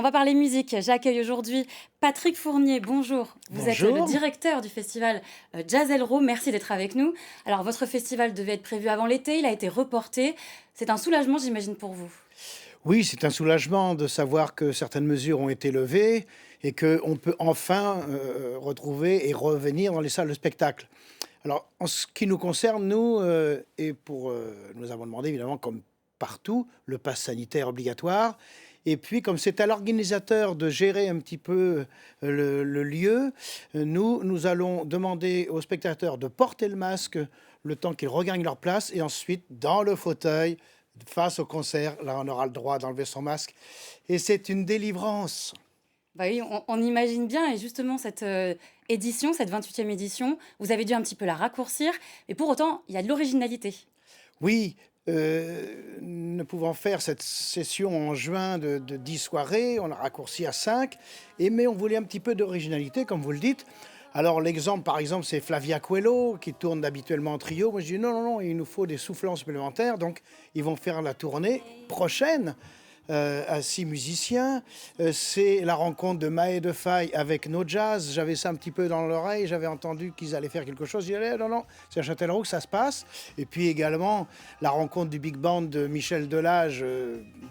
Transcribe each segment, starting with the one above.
On va parler musique. J'accueille aujourd'hui Patrick Fournier. Bonjour. Vous êtes le Bonjour. directeur du festival Jazz Elro. Merci d'être avec nous. Alors, votre festival devait être prévu avant l'été. Il a été reporté. C'est un soulagement, j'imagine, pour vous. Oui, c'est un soulagement de savoir que certaines mesures ont été levées et qu'on peut enfin retrouver et revenir dans les salles de spectacle. Alors, en ce qui nous concerne, nous, nous avons demandé évidemment, comme partout, le pass sanitaire obligatoire. Et puis, comme c'est à l'organisateur de gérer un petit peu le lieu, nous allons demander aux spectateurs de porter le masque le temps qu'ils regagnent leur place et ensuite, dans le fauteuil, face au concert, là, on aura le droit d'enlever son masque. Et c'est une délivrance. Bah oui, on imagine bien. Et justement, cette édition, cette 28e édition, vous avez dû un petit peu la raccourcir. Mais pour autant, il y a de l'originalité. Oui, ne pouvant faire cette session en juin de 10 soirées, on l'a raccourci à 5. Mais on voulait un petit peu d'originalité, comme vous le dites. Alors l'exemple, par exemple, c'est Flavia Coelho, qui tourne habituellement en trio. Moi, je dis non, non, non, il nous faut des soufflants supplémentaires. Donc, ils vont faire la tournée prochaine à 6 musiciens. C'est la rencontre de Maë de Faille avec No Jazz. J'avais ça un petit peu dans l'oreille, j'avais entendu qu'ils allaient faire quelque chose. Je disais, non, non, c'est à Châtellerault que ça se passe. Et puis également la rencontre du big band de Michel Delage,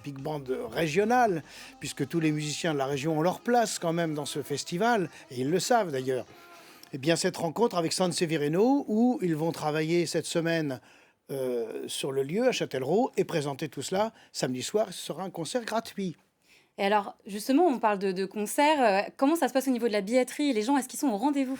big band régional, puisque tous les musiciens de la région ont leur place quand même dans ce festival, et ils le savent d'ailleurs. Eh bien, cette rencontre avec San Severino, où ils vont travailler cette semaine sur le lieu à Châtellerault et présenter tout cela samedi soir. Ce sera un concert gratuit. Et alors, justement, on parle de concerts. Comment ça se passe au niveau de la billetterie? Les gens, est-ce qu'ils sont au rendez-vous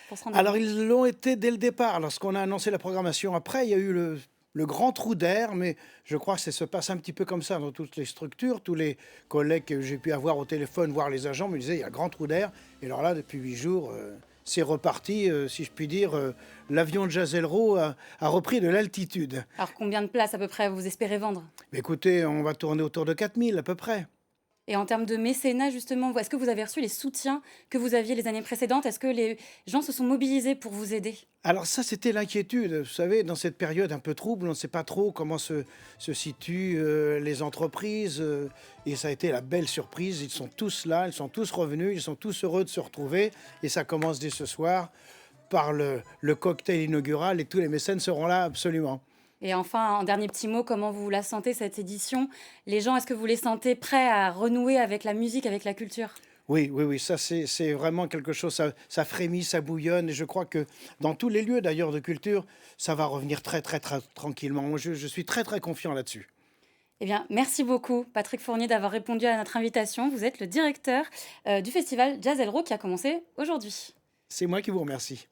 pour ce rendez-vous? Alors, ils l'ont été dès le départ. Lorsqu'on a annoncé la programmation après, il y a eu le grand trou d'air, mais je crois que ça se passe un petit peu comme ça dans toutes les structures. Tous les collègues que j'ai pu avoir au téléphone, voir les agents, me disaient il y a un grand trou d'air. Et alors là, depuis 8 jours, c'est reparti, si je puis dire. L'avion de Jazz Elro a repris de l'altitude. Alors, combien de places à peu près vous espérez vendre? Mais écoutez, on va tourner autour de 4000 à peu près. Et en termes de mécénat, justement, est-ce que vous avez reçu les soutiens que vous aviez les années précédentes? Est-ce que les gens se sont mobilisés pour vous aider? Alors ça, c'était l'inquiétude. Vous savez, dans cette période un peu trouble, on ne sait pas trop comment se situent les entreprises. Et ça a été la belle surprise. Ils sont tous là, ils sont tous revenus, ils sont tous heureux de se retrouver. Et ça commence dès ce soir par le cocktail inaugural et tous les mécènes seront là absolument. Et enfin, en dernier petit mot, comment vous la sentez cette édition? Les gens, est-ce que vous les sentez prêts à renouer avec la musique, avec la culture? Oui, oui, oui, ça c'est vraiment quelque chose, ça frémit, ça bouillonne, et je crois que dans tous les lieux d'ailleurs de culture, ça va revenir très, très, très tranquillement. Moi, je suis très, très confiant là-dessus. Eh bien, merci beaucoup, Patrick Fournier, d'avoir répondu à notre invitation. Vous êtes le directeur du festival Jazz Elro qui a commencé aujourd'hui. C'est moi qui vous remercie.